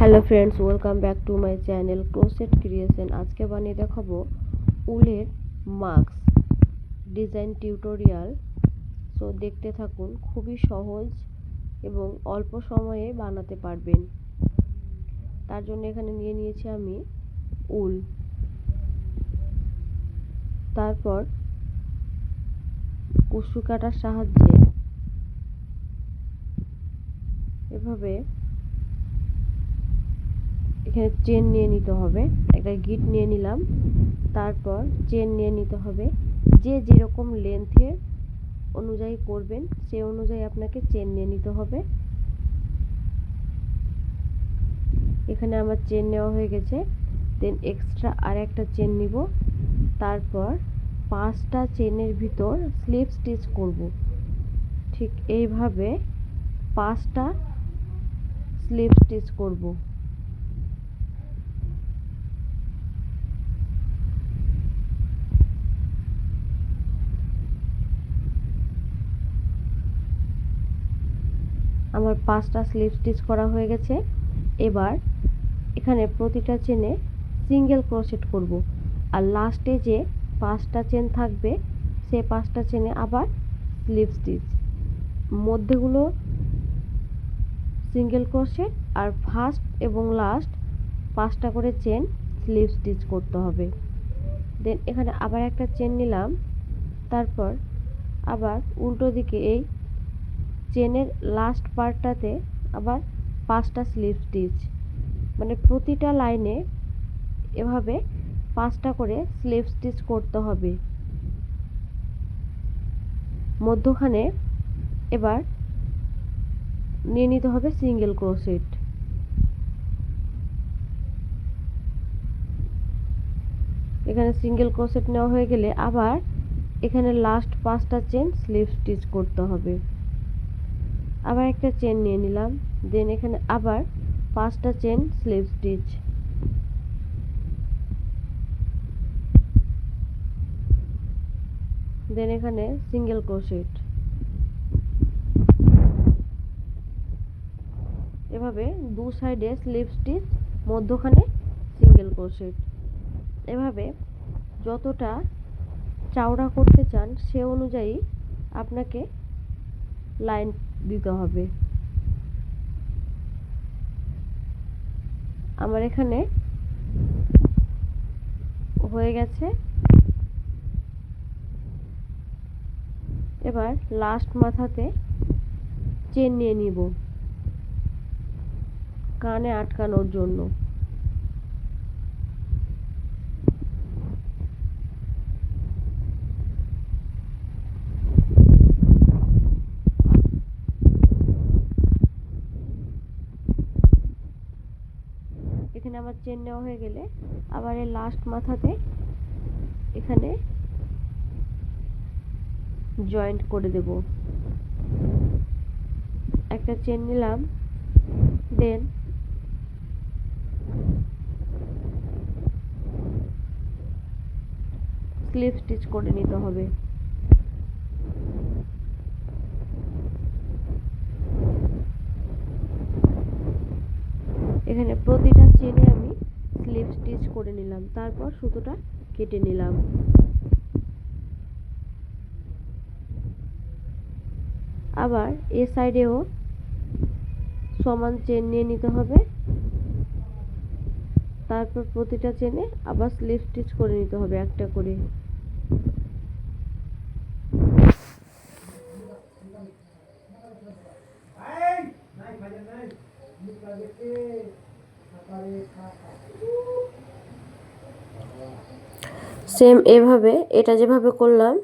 Hello friends, welcome back to my channel crochet creation. আজকে বানিয়ে দেখাবো উলের মাস্ক ডিজাইন টিউটোরিয়াল। সো দেখতে থাকুন, খুবই সহজ এবং অল্প সময়ে বানাতে পারবেন। তার জন্য এখানে নিয়ে নিয়েছি আমি উল, তারপর কুশি কাটার সাহায্যে এভাবে এখানে চেন নিয়ে নিতে হবে। একটা গিট নিয়ে নিলাম, তারপর চেন নিয়ে নিতে হবে। যে যেরকম লেন্থের অনুযায়ী করবেন সেই অনুযায়ী আপনাকে চেন নিয়ে নিতে হবে। এখানে আমার চেন নেওয়া হয়ে গেছে। দেন এক্সট্রা আর একটা চেন নিব, তারপর 5টা চেনের ভিতর স্লিপ স্টিচ করব। ঠিক এইভাবে 5টা স্লিপ স্টিচ করব। আমার 5টা স্লিপ স্টিচ করা হয়ে গেছে। এবার এখানে প্রতিটা চেনে সিঙ্গেল ক্রোশেট করব, আর লাস্টে যে 5টা চেন থাকবে সেই 5টা চেনে আবার স্লিপ স্টিচ। মধ্যেগুলো সিঙ্গেল ক্রোশেট, আর ফার্স্ট এবং লাস্ট 5টা করে চেন স্লিপ স্টিচ করতে হবে। দেন এখানে আবার একটা চেন নিলাম, তারপর আবার উল্টো দিকে এই চেনের লাস্ট পার্টটাতে আবার 5টা স্লিপ স্টিচ, মানে প্রতিটা লাইনে এভাবে 5টা করে স্লিপ স্টিচ করতে হবে। মধ্যখানে এবার নিয়ে নিতে হবে সিঙ্গেল ক্রোশেট। এখানে সিঙ্গেল ক্রোশেট নেওয়া হয়ে গেলে আবার এখানে লাস্ট 5টা চেন স্লিপ স্টিচ করতে হবে। আবার একটা চেন নিয়ে নিলাম, দেন এখানে আবার 5টা চেন স্লিপ স্টিচ। দেন এখানে সিঙ্গেল ক্রোশেট। এভাবে দু সাইডে স্লিপ স্টিচ, মধ্যখানে সিঙ্গেল ক্রোশেট। এভাবে যতটা চওড়া করতে চান সে অনুযায়ী আপনাকে লাইন দিতে হবে। আমার এখানে হয়ে গেছে। এবার লাস্ট মাথাতে চেন নিয়ে নিব কানে আটকানোর জন্য। এখানে আমার চেন নেওয়া হয়ে গেলে আবার এই লাস্ট মাথাতে এখানে জয়েন্ট করে দেব। একটা চেন নিলাম, দেন স্লিপ স্টিচ করে নিতে হবে। এখানে প্রতিটা চেনে আমি স্লিপ স্টিচ করে নিলাম, তারপর সুতোটা কেটে নিলাম। আবার এ সাইডেও সমান চেন নিয়ে নিতে হবে, তারপর প্রতিটা চেনে আবার স্লিপ স্টিচ করে নিতে হবে একটা করে। সেম এভাবে এটা যেভাবে করলাম